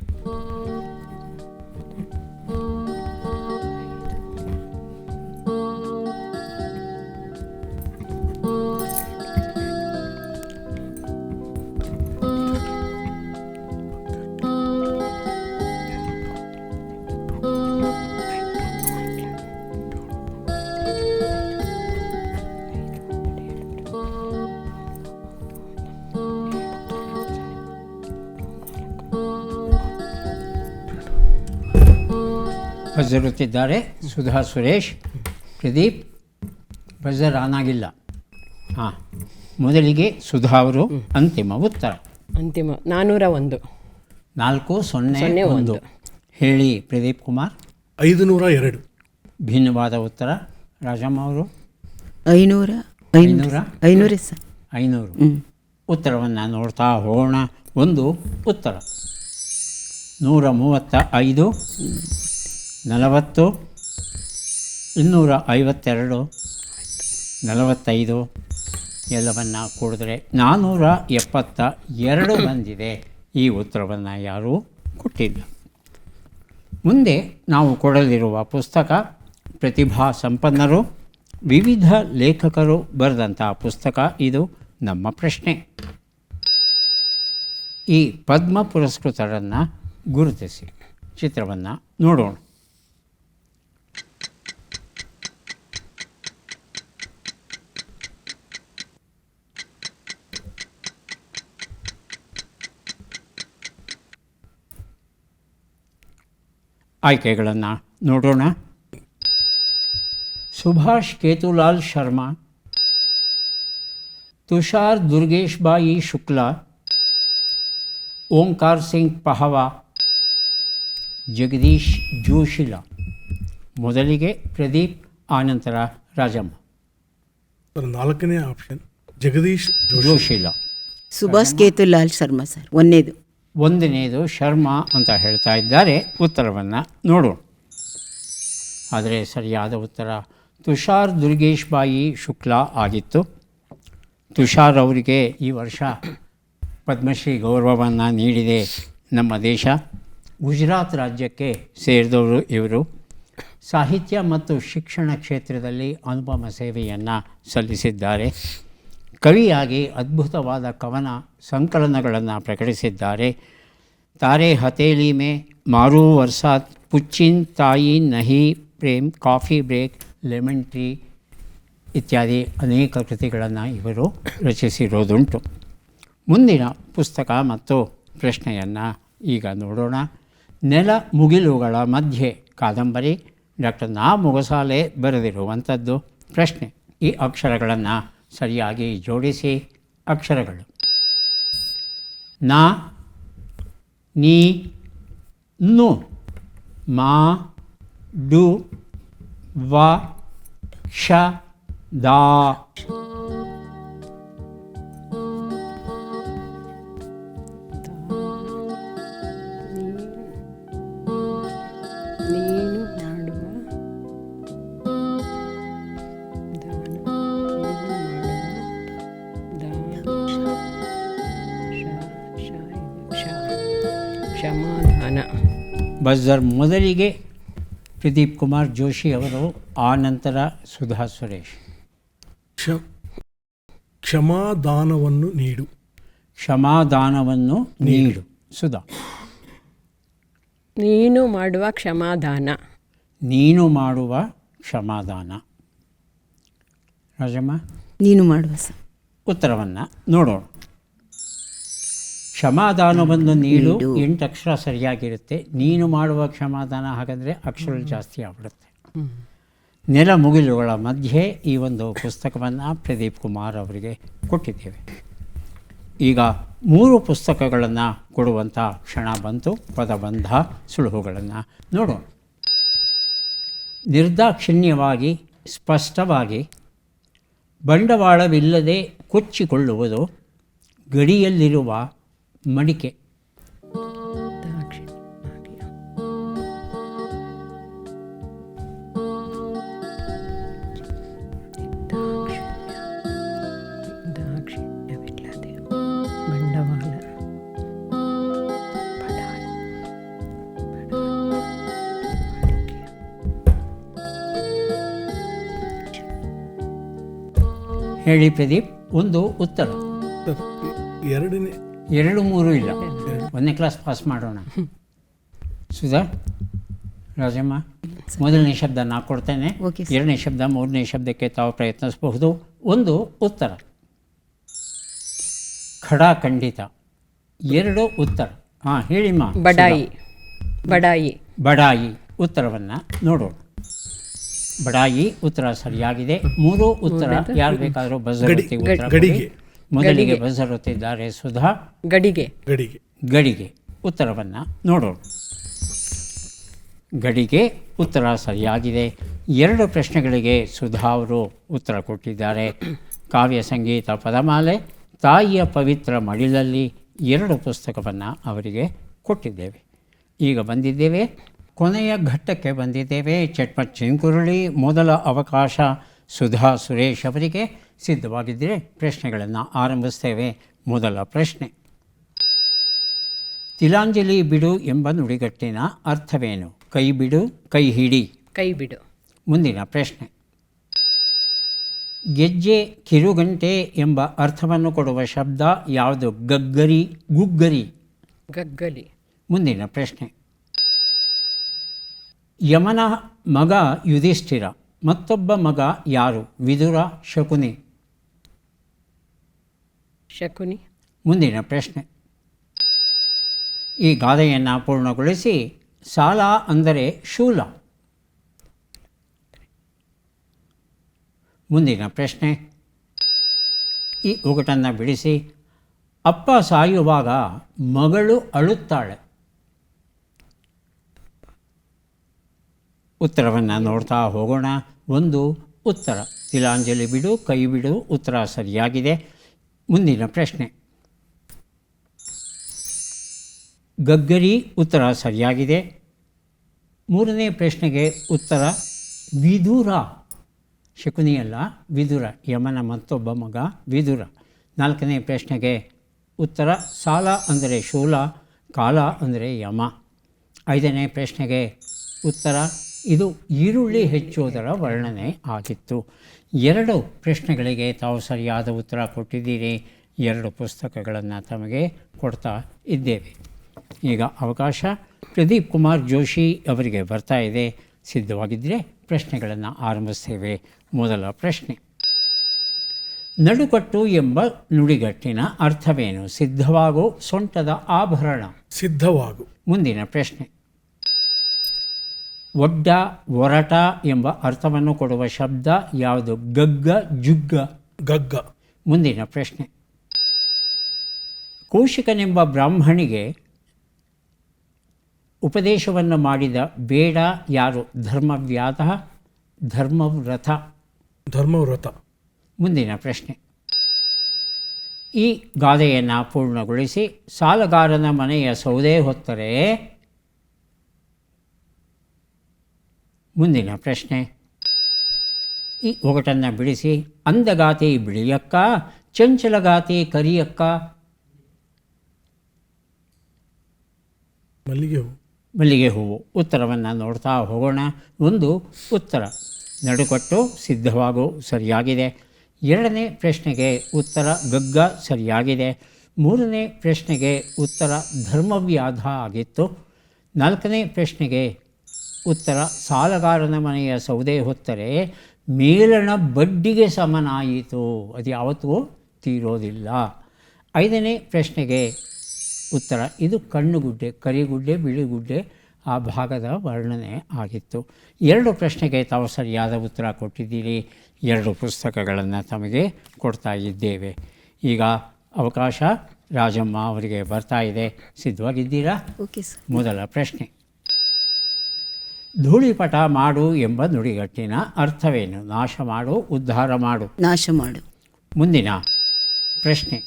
[SPEAKER 1] ಬಜರುತ್ತಿದ್ದಾರೆ ಸುಧಾ ಸುರೇಶ್. ಪ್ರದೀಪ್ ಬಜರ್ ಆನ್ ಆಗಿಲ್ಲ. ಹಾಂ, ಮೊದಲಿಗೆ ಸುಧಾ ಅವರು ಅಂತಿಮ ಉತ್ತರ.
[SPEAKER 2] ಅಂತಿಮ 401.
[SPEAKER 1] 401. ಹೇಳಿ ಪ್ರದೀಪ್ ಕುಮಾರ್.
[SPEAKER 3] 502.
[SPEAKER 1] ಭಿನ್ನವಾದ ಉತ್ತರ. ರಾಜಮ್ಮ ಅವರು
[SPEAKER 4] 500 ಸರ್.
[SPEAKER 1] 500. ಉತ್ತರವನ್ನು ನೋಡ್ತಾ ಹೋಗೋಣ. ಒಂದು ಉತ್ತರ 135, 40, 252, 45 ಎಲ್ಲವನ್ನು ಕೂಡಿದ್ರೆ 472 ಬಂದಿದೆ. ಈ ಉತ್ತರವನ್ನು ಯಾರೂ ಕೊಟ್ಟಿಲ್ಲ. ಮುಂದೆ ನಾವು ಕೊಡಲಿರುವ ಪುಸ್ತಕ ಪ್ರತಿಭಾ ಸಂಪನ್ನರು, ವಿವಿಧ ಲೇಖಕರು ಬರೆದಂಥ ಪುಸ್ತಕ ಇದು. ನಮ್ಮ ಪ್ರಶ್ನೆ: ಈ ಪದ್ಮ ಪುರಸ್ಕೃತರನ್ನು ಗುರುತಿಸಿ. ಚಿತ್ರವನ್ನು ನೋಡೋಣ. ಆಯ್ಕೆಗಳನ್ನು ನೋಡೋಣ. ಸುಭಾಷ್ ಕೇತುಲಾಲ್ ಶರ್ಮಾ, ತುಷಾರ್ ದುರ್ಗೇಶ್ಬಾಯಿ ಶುಕ್ಲಾ, ಓಂಕಾರ್ ಸಿಂಗ್ ಪಹವಾ, ಜಗದೀಶ್ ಜೋಶಿಲಾ. ಮೊದಲಿಗೆ ಪ್ರದೀಪ್, ಆನಂತರ ರಾಜಮ್ಮ.
[SPEAKER 3] ಸರ್, 4ನೇ ಆಪ್ಷನ್ ಜಗದೀಶ್
[SPEAKER 1] ಜೋಶಿಲಾ.
[SPEAKER 4] ಸುಭಾಷ್ ಕೇತುಲಾಲ್ ಶರ್ಮಾ ಸರ್.
[SPEAKER 1] ಒಂದನೇದು ಶರ್ಮಾ ಅಂತ ಹೇಳ್ತಾ ಇದ್ದಾರೆ. ಉತ್ತರವನ್ನು ನೋಡೋಣ. ಆದರೆ ಸರಿಯಾದ ಉತ್ತರ ತುಷಾರ್ ದುರ್ಗೇಶ್ಬಾಯಿ ಶುಕ್ಲಾ ಆಗಿತ್ತು. ತುಷಾರ್ ಅವರಿಗೆ ಈ ವರ್ಷ ಪದ್ಮಶ್ರೀ ಗೌರವವನ್ನು ನೀಡಿದೆ ನಮ್ಮ ದೇಶ. ಗುಜರಾತ್ ರಾಜ್ಯಕ್ಕೆ ಸೇರಿದವರು ಇವರು. ಸಾಹಿತ್ಯ ಮತ್ತು ಶಿಕ್ಷಣ ಕ್ಷೇತ್ರದಲ್ಲಿ ಅನುಪಮ ಸೇವೆಯನ್ನು ಸಲ್ಲಿಸಿದ್ದಾರೆ. ಕವಿಯಾಗಿ ಅದ್ಭುತವಾದ ಕವನ ಸಂಕಲನಗಳನ್ನು ಪ್ರಕಟಿಸಿದ್ದಾರೆ. ತಾರೆ ಹಥೇಲಿ ಮೇ, ಮಾರೂ ವರ್ಸಾತ್, ಪುಚ್ಚಿನ್ ತಾಯಿ ನಹಿ, Prem, Coffee Break, Lemon Tree ಇತ್ಯಾದಿ ಅನೇಕ ಕೃತಿಗಳನ್ನು ಇವರು ರಚಿಸಿರೋದುಂಟು. ಮುಂದಿನ ಪುಸ್ತಕ ಮತ್ತು ಪ್ರಶ್ನೆಯನ್ನು ಈಗ ನೋಡೋಣ. ನೆಲ ಮುಗಿಲುಗಳ ಮಧ್ಯೆ ಕಾದಂಬರಿ, ಡಾಕ್ಟರ್ ನಾ ಮೊಗಸಾಲೆ ಬರೆದಿರುವಂಥದ್ದು. ಪ್ರಶ್ನೆ: ಈ ಅಕ್ಷರಗಳನ್ನು ಸರಿಯಾಗಿ ಜೋಡಿಸಿ. ಅಕ್ಷರಗಳು: ನ, ನೀ, ನು, ಮಾ, ಡು, ವ, ಕ್ಷ, ದಾ.
[SPEAKER 2] ನೀನು ಮಾಡುವ ದಾನ
[SPEAKER 1] ಬಜರ್ ಮೊದಲಿಗೆ ಪ್ರದೀಪ್ ಕುಮಾರ್ ಜೋಶಿ ಅವರು, ಆ ನಂತರ ಸುಧಾ ಸುರೇಶ್.
[SPEAKER 3] ಕ್ಷಮಾದಾನವನ್ನು ನೀಡು.
[SPEAKER 1] ಕ್ಷಮಾದಾನವನ್ನು ನೀಡು. ಸುಧಾ.
[SPEAKER 2] ನೀನು ಮಾಡುವ ಕ್ಷಮಾದಾನ.
[SPEAKER 1] ನೀನು ಮಾಡುವ ಕ್ಷಮಾದಾನ. ರಾಜಮ್ಮ,
[SPEAKER 4] ನೀನು ಮಾಡುವ ಸರ್.
[SPEAKER 1] ಉತ್ತರವನ್ನು ನೋಡೋಣ. ಕ್ಷಮಾದಾನವನ್ನು ನೀಡು 8 ಅಕ್ಷರ ಸರಿಯಾಗಿರುತ್ತೆ. ನೀನು ಮಾಡುವ ಕ್ಷಮಾದಾನ ಹಾಗಾದರೆ ಅಕ್ಷರ ಜಾಸ್ತಿ ಆಗ್ಬಿಡುತ್ತೆ. ನೆಲ ಮುಗಿಲುಗಳ ಮಧ್ಯೆ ಈ ಒಂದು ಪುಸ್ತಕವನ್ನು ಪ್ರದೀಪ್ ಕುಮಾರ್ ಅವರಿಗೆ ಕೊಟ್ಟಿದ್ದೇವೆ. ಈಗ 3 ಪುಸ್ತಕಗಳನ್ನು ಕೊಡುವಂಥ ಕ್ಷಣ ಬಂತು. ಪದಬಂಧ ಸುಳುಹುಗಳನ್ನು ನೋಡೋಣ. ನಿರ್ದಾಕ್ಷಿಣ್ಯವಾಗಿ, ಸ್ಪಷ್ಟವಾಗಿ, ಬಂಡವಾಳವಿಲ್ಲದೆ ಕೊಚ್ಚಿಕೊಳ್ಳುವುದು ಗಡಿಯಲ್ಲಿರುವ ಮಡಿಕೆ.
[SPEAKER 2] ದಾಕ್ಷಿಣ್ಯವಿಲ್ಲದೆ ಬಂಡವಾಳ.
[SPEAKER 1] ಹೇಳಿ ಪ್ರದೀಪ್. ಒಂದು ಉತ್ತರ.
[SPEAKER 3] ಎರಡನೇ
[SPEAKER 1] 2, 3 ಇಲ್ಲ. 1ನೇ ಕ್ಲಾಸ್ ಪಾಸ್ ಮಾಡೋಣ. ಸುಧಾ, ರಾಜಮ್ಮ, ಮೊದಲನೇ ಶಬ್ದ ನಾ ಕೊಡ್ತೇನೆ.
[SPEAKER 4] Okay sir.
[SPEAKER 1] 2ನೇ ಶಬ್ದ 3ನೇ ಶಬ್ದಕ್ಕೆ ತಾವು ಪ್ರಯತ್ನಿಸಬಹುದು. ಒಂದು ಉತ್ತರ. ಖಡಾಖಂಡಿತ. 2 ಉತ್ತರ. ಹಾಂ ಹೇಳಿಮ್ಮ.
[SPEAKER 2] ಬಡಾಯಿ. ಬಡಾಯಿ.
[SPEAKER 1] ಬಡಾಯಿ ಉತ್ತರವನ್ನು ನೋಡೋಣ. ಬಡಾಯಿ ಉತ್ತರ ಸರಿಯಾಗಿದೆ. 3 ಉತ್ತರ. ಯಾರು ಬೇಕಾದರೂ ಬಜರ್ ಒತ್ತಿ ಉತ್ತರ ಕೊಡಿ.
[SPEAKER 3] ಗಡಿಗೆ.
[SPEAKER 1] ಮೊದಲಿಗೆ ಬಜರ್ ಒತ್ತಿದ್ದಾರೆ ಸುಧಾ.
[SPEAKER 2] ಗಡಿಗೆ.
[SPEAKER 3] ಗಡಿಗೆ.
[SPEAKER 1] ಗಡಿಗೆ ಉತ್ತರವನ್ನು ನೋಡೋಣ. ಗಡಿಗೆ ಉತ್ತರ ಸರಿಯಾಗಿದೆ. 2 ಪ್ರಶ್ನೆಗಳಿಗೆ ಸುಧಾ ಅವರು ಉತ್ತರ ಕೊಟ್ಟಿದ್ದಾರೆ. ಕಾವ್ಯ ಸಂಗೀತ ಪದಮಾಲೆ, ತಾಯಿಯ ಪವಿತ್ರ ಮಡಿಲಲ್ಲಿ 2 ಪುಸ್ತಕವನ್ನು ಅವರಿಗೆ ಕೊಟ್ಟಿದ್ದೇವೆ. ಈಗ ಬಂದಿದ್ದೇವೆ ಕೊನೆಯ ಘಟ್ಟಕ್ಕೆ ಬಂದಿದ್ದೇವೆ. ಚಟ್ಪಟ್ ಚಿಂಕುರುಳಿ. ಮೊದಲ ಅವಕಾಶ ಸುಧಾ ಸುರೇಶ್ ಅವರಿಗೆ. ಸಿದ್ಧವಾಗಿದ್ದರೆ ಪ್ರಶ್ನೆಗಳನ್ನು ಆರಂಭಿಸ್ತೇವೆ. ಮೊದಲ ಪ್ರಶ್ನೆ. ತಿಲಾಂಜಲಿ ಬಿಡು ಎಂಬ ನುಡಿಗಟ್ಟಿನ ಅರ್ಥವೇನು? ಕೈ ಬಿಡು, ಕೈ ಹಿಡಿ.
[SPEAKER 2] ಕೈ ಬಿಡು.
[SPEAKER 1] ಮುಂದಿನ ಪ್ರಶ್ನೆ. ಗೆಜ್ಜೆ, ಕಿರುಗಂಟೆ ಎಂಬ ಅರ್ಥವನ್ನು ಕೊಡುವ ಶಬ್ದ ಯಾವುದು? ಗಗ್ಗರಿ, ಗುಗ್ಗರಿ.
[SPEAKER 2] ಗಗ್ಗಲಿ.
[SPEAKER 1] ಮುಂದಿನ ಪ್ರಶ್ನೆ. ಯಮನ ಮಗ ಯುಧಿಷ್ಠಿರ, ಮತ್ತೊಬ್ಬ ಮಗ ಯಾರು? ವಿದುರ, ಶಕುನಿ.
[SPEAKER 2] ಶಕುನಿ.
[SPEAKER 1] ಮುಂದಿನ ಪ್ರಶ್ನೆ. ಈ ಗಾದೆಯನ್ನು ಪೂರ್ಣಗೊಳಿಸಿ. ಸಾಲ ಅಂದರೆ ಶೂಲ. ಮುಂದಿನ ಪ್ರಶ್ನೆ. ಈ ಒಗಟನ್ನು ಬಿಡಿಸಿ. ಅಪ್ಪ ಸಾಯುವಾಗ ಮಗಳು ಅಳುತ್ತಾಳೆ. ಉತ್ತರವನ್ನು ನೋಡ್ತಾ ಹೋಗೋಣ. ಒಂದು ಉತ್ತರ. ತಿಲಾಂಜಲಿ ಬಿಡು, ಕೈ ಬಿಡು ಉತ್ತರ ಸರಿಯಾಗಿದೆ. ಮುಂದಿನ ಪ್ರಶ್ನೆ. ಗಗ್ಗರಿ ಉತ್ತರ ಸರಿಯಾಗಿದೆ. 3ನೇ ಪ್ರಶ್ನೆಗೆ ಉತ್ತರ ವಿದುರ. ಶಕುನಿಯಲ್ಲ, ವಿದುರ. ಯಮನ ಮತ್ತೊಬ್ಬ ಮಗ ವಿದುರ. 4ನೇ ಪ್ರಶ್ನೆಗೆ ಉತ್ತರ ಸಾಲ ಅಂದರೆ ಶೂಲ, ಕಾಲ ಅಂದರೆ ಯಮ. 5ನೇ ಪ್ರಶ್ನೆಗೆ ಉತ್ತರ ಇದು ಈರುಳ್ಳಿ ಹೆಚ್ಚುವುದರ ವರ್ಣನೆ ಆಗಿತ್ತು. 2 ಪ್ರಶ್ನೆಗಳಿಗೆ ತಾವು ಸರಿಯಾದ ಉತ್ತರ ಕೊಟ್ಟಿದ್ದೀರಿ. 2 ಪುಸ್ತಕಗಳನ್ನು ತಮಗೆ ಕೊಡ್ತಾ ಇದ್ದೇವೆ. ಈಗ ಅವಕಾಶ ಪ್ರದೀಪ್ ಕುಮಾರ್ ಜೋಶಿ ಅವರಿಗೆ ಬರ್ತಾ ಇದೆ. ಸಿದ್ಧವಾಗಿದ್ದರೆ ಪ್ರಶ್ನೆಗಳನ್ನು ಆರಂಭಿಸ್ತೇವೆ. ಮೊದಲ ಪ್ರಶ್ನೆ. ನಡುಕಟ್ಟು ಎಂಬ ನುಡಿಗಟ್ಟಿನ ಅರ್ಥವೇನು? ಸಿದ್ಧವಾಗು, ಸೊಂಟದ ಆಭರಣ.
[SPEAKER 3] ಸಿದ್ಧವಾಗು.
[SPEAKER 1] ಮುಂದಿನ ಪ್ರಶ್ನೆ. ಒಡ್ಡ, ಒರಟ ಎಂಬ ಅರ್ಥವನ್ನು ಕೊಡುವ ಶಬ್ದ ಯಾವುದು? ಗಗ್ಗ, ಜುಗ್ಗ.
[SPEAKER 3] ಗಗ್ಗ.
[SPEAKER 1] ಮುಂದಿನ ಪ್ರಶ್ನೆ. ಕೌಶಿಕನೆಂಬ ಬ್ರಾಹ್ಮಣಿಗೆ ಉಪದೇಶವನ್ನು ಮಾಡಿದ ಬೇಡ ಯಾರು? ಧರ್ಮವ್ಯಾಧ, ಧರ್ಮವ್ರತ.
[SPEAKER 3] ಧರ್ಮವ್ರತ.
[SPEAKER 1] ಮುಂದಿನ ಪ್ರಶ್ನೆ. ಈ ಗಾದೆಯನ್ನು ಪೂರ್ಣಗೊಳಿಸಿ. ಸಾಲಗಾರನ ಮನೆಯ ಸೌದೆ ಹೊತ್ತರೆ. ಮುಂದಿನ ಪ್ರಶ್ನೆ. ಈ ಒಗಟನ್ನು ಬಿಡಿಸಿ. ಅಂದಗಾತಿ ಬಿಳಿಯಕ್ಕ, ಚಂಚಲಗಾತಿ ಕರಿಯಕ್ಕ.
[SPEAKER 3] ಮಲ್ಲಿಗೆ ಹೂ.
[SPEAKER 1] ಮಲ್ಲಿಗೆ ಹೂವು. ಉತ್ತರವನ್ನು ನೋಡ್ತಾ ಹೋಗೋಣ. ಒಂದು ಉತ್ತರ ನಡುಕಟ್ಟು ಸಿದ್ಧವಾಗು ಸರಿಯಾಗಿದೆ. ಎರಡನೇ ಪ್ರಶ್ನೆಗೆ ಉತ್ತರ ಗಗ್ಗ ಸರಿಯಾಗಿದೆ. ಮೂರನೇ ಪ್ರಶ್ನೆಗೆ ಉತ್ತರ ಧರ್ಮವ್ಯಾಧ ಆಗಿತ್ತು. ನಾಲ್ಕನೇ ಪ್ರಶ್ನೆಗೆ ಉತ್ತರ ಸಾಲಗಾರನ ಮನೆಯ ಸೌದೆ ಹೊತ್ತರೆ ಮೇಲಣ ಬಡ್ಡಿಗೆ ಸಮನಾಯಿತು, ಅದು ಯಾವತ್ತೂ ತೀರೋದಿಲ್ಲ. ಐದನೇ ಪ್ರಶ್ನೆಗೆ ಉತ್ತರ ಇದು ಕಣ್ಣುಗುಡ್ಡೆ, ಕರಿಗುಡ್ಡೆ, ಬಿಳಿಗುಡ್ಡೆ ಆ ಭಾಗದ ವರ್ಣನೆ ಆಗಿತ್ತು. ಎರಡು ಪ್ರಶ್ನೆಗೆ ತಾವು ಸರಿಯಾದ ಉತ್ತರ ಕೊಟ್ಟಿದ್ದೀರಿ. 2 ಪುಸ್ತಕಗಳನ್ನು ತಮಗೆ ಕೊಡ್ತಾ ಇದ್ದೇವೆ. ಈಗ ಅವಕಾಶ ರಾಜಮ್ಮ ಅವರಿಗೆ ಬರ್ತಾ ಇದೆ. ಸಿದ್ಧವಾಗಿದ್ದೀರಾ?
[SPEAKER 4] Okay sir.
[SPEAKER 1] ಮೊದಲ ಪ್ರಶ್ನೆ, ಧೂಳಿಪಟ ಮಾಡು ಎಂಬ ನುಡಿಗಟ್ಟಿನ ಅರ್ಥವೇನು? ನಾಶ ಮಾಡು, ಉದ್ಧಾರ ಮಾಡು.
[SPEAKER 4] ನಾಶ ಮಾಡು.
[SPEAKER 1] ಮುಂದಿನ ಪ್ರಶ್ನೆ,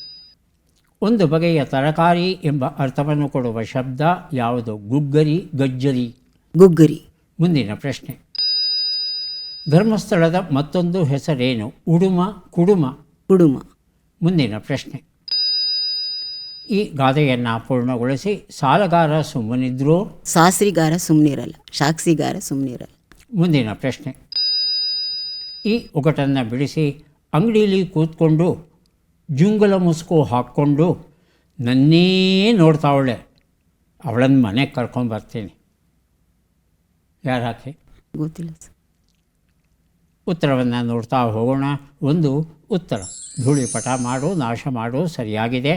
[SPEAKER 1] ಒಂದು ಬಗೆಯ ತರಕಾರಿ ಎಂಬ ಅರ್ಥವನ್ನು ಕೊಡುವ ಶಬ್ದ ಯಾವುದು? ಗುಗ್ಗರಿ, ಗಜ್ಜರಿ.
[SPEAKER 4] ಗುಗ್ಗರಿ.
[SPEAKER 1] ಮುಂದಿನ ಪ್ರಶ್ನೆ, ಧರ್ಮಸ್ಥಳದ ಮತ್ತೊಂದು ಹೆಸರೇನು? ಉಡುಮ, ಕುಡುಮ.
[SPEAKER 4] ಕುಡುಮ.
[SPEAKER 1] ಮುಂದಿನ ಪ್ರಶ್ನೆ, ಈ ಗಾದೆಯನ್ನು ಪೂರ್ಣಗೊಳಿಸಿ. ಸಾಲಗಾರ ಸುಮ್ಮನಿದ್ರೂ
[SPEAKER 4] ಸಾಸ್ರಿಗಾರ ಸುಮ್ಮನಿರಲ್ಲ, ಸಾಕ್ಷಿಗಾರ ಸುಮ್ಮನಿರಲ್ಲ.
[SPEAKER 1] ಮುಂದಿನ ಪ್ರಶ್ನೆ, ಈ ಒಗಟನ್ನು ಬಿಡಿಸಿ. ಅಂಗಡೀಲಿ ಕೂತ್ಕೊಂಡು ಜುಂಗಲ ಮುಸ್ಕು ಹಾಕ್ಕೊಂಡು ನನ್ನೇ ನೋಡ್ತಾವಳೆ, ಅವಳನ್ನು ಮನೆಗೆ ಕರ್ಕೊಂಡು ಬರ್ತೀನಿ. ಯಾರು ಹಾಕಿ?
[SPEAKER 4] ಗೊತ್ತಿಲ್ಲ ಸರ್.
[SPEAKER 1] ಉತ್ತರವನ್ನು ನೋಡ್ತಾ ಹೋಗೋಣ. ಒಂದು ಉತ್ತರ ಧೂಳಿಪಟ ಮಾಡು, ನಾಶ ಮಾಡು ಸರಿಯಾಗಿದೆ.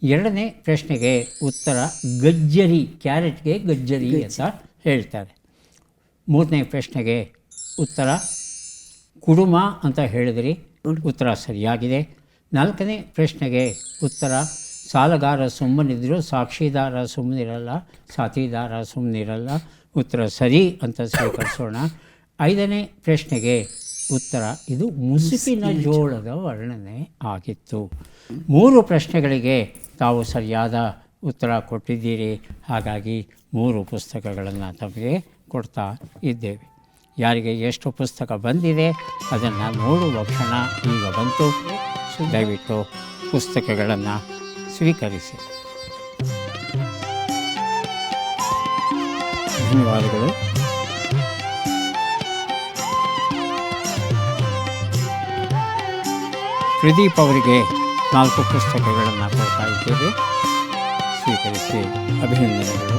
[SPEAKER 1] ಎರಡನೇ ಪ್ರಶ್ನೆಗೆ ಉತ್ತರ ಗಜ್ಜರಿ, ಕ್ಯಾರೆಟ್ಗೆ ಗಜ್ಜರಿ ಅಂತ ಹೇಳ್ತಾರೆ. ಮೂರನೇ ಪ್ರಶ್ನೆಗೆ ಉತ್ತರ ಕುಡುಮ ಅಂತ ಹೇಳಿದ್ರಿ, ಉತ್ತರ ಸರಿಯಾಗಿದೆ. ನಾಲ್ಕನೇ ಪ್ರಶ್ನೆಗೆ ಉತ್ತರ ಸಾಲಗಾರ ಸುಮ್ಮನಿದ್ರು, ಸಾಕ್ಷಿದಾರ ಸುಮ್ಮನಿರಲ್ಲ, ಸಾಥಿದಾರ ಸುಮ್ಮನಿರಲ್ಲ. ಉತ್ತರ ಸರಿ ಅಂತ ಸ್ವೀಕರಿಸೋಣ. ಐದನೇ ಪ್ರಶ್ನೆಗೆ ಉತ್ತರ ಇದು ಮುಸುಕಿನ ಜೋಳದ ವರ್ಣನೆ ಆಗಿತ್ತು. 3 ಪ್ರಶ್ನೆಗಳಿಗೆ ತಾವು ಸರಿಯಾದ ಉತ್ತರ ಕೊಟ್ಟಿದ್ದೀರಿ. ಹಾಗಾಗಿ 3 ಪುಸ್ತಕಗಳನ್ನು ತಮಗೆ ಕೊಡ್ತಾ ಇದ್ದೇವೆ. ಯಾರಿಗೆ ಎಷ್ಟು ಪುಸ್ತಕ ಬಂದಿದೆ ಅದನ್ನು ನೋಡುವ ಕ್ಷಣ ಈಗ ಬಂತು. ದಯವಿಟ್ಟು ಪುಸ್ತಕಗಳನ್ನು ಸ್ವೀಕರಿಸಿ. ಧನ್ಯವಾದಗಳು. ಪ್ರದೀಪ್ ಅವರಿಗೆ 4 ಪುಸ್ತಕಗಳನ್ನು ಕೊಡ್ತಾ ಇದ್ದೇವೆ. ಸ್ವೀಕರಿಸಿ. ಅಭಿನಂದನೆಗಳು.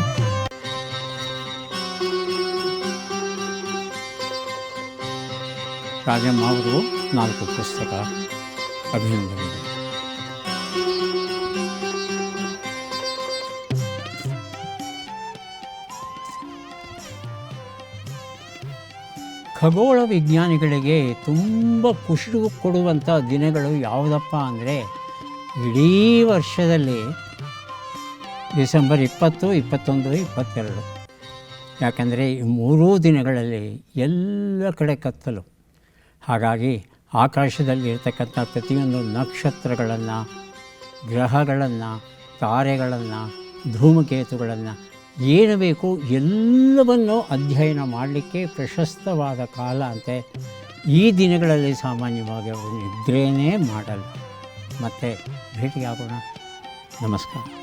[SPEAKER 1] ರಾಜಮ್ಮ ಅವರು 4 ಪುಸ್ತಕ. ಅಭಿನಂದನೆಗಳು. ಖಗೋಳ ವಿಜ್ಞಾನಿಗಳಿಗೆ ತುಂಬ ಖುಷಿ ಕೊಡುವಂಥ ದಿನಗಳು ಯಾವುದಪ್ಪ ಅಂದರೆ, ಇಡೀ ವರ್ಷದಲ್ಲಿ ಡಿಸೆಂಬರ್ 20, 21, 22. ಯಾಕಂದರೆ ಈ 3 ದಿನಗಳಲ್ಲಿ ಎಲ್ಲ ಕಡೆ ಕತ್ತಲು. ಹಾಗಾಗಿ ಆಕಾಶದಲ್ಲಿ ಇರ್ತಕ್ಕಂಥ ಪ್ರತಿಯೊಂದು ನಕ್ಷತ್ರಗಳನ್ನು, ಗ್ರಹಗಳನ್ನು, ತಾರೆಗಳನ್ನು, ಧೂಮಕೇತುಗಳನ್ನು ಏನು ಬೇಕು ಎಲ್ಲವನ್ನೂ ಅಧ್ಯಯನ ಮಾಡಲಿಕ್ಕೆ ಪ್ರಶಸ್ತವಾದ ಕಾಲ ಅಂತೆ. ಈ ದಿನಗಳಲ್ಲಿ ಸಾಮಾನ್ಯವಾಗಿ ಅವರು ನಿದ್ರೇನೇ ಮಾಡಲ್ಲ. ಮತ್ತೆ ಭೇಟಿಯಾಗೋಣ. ನಮಸ್ಕಾರ.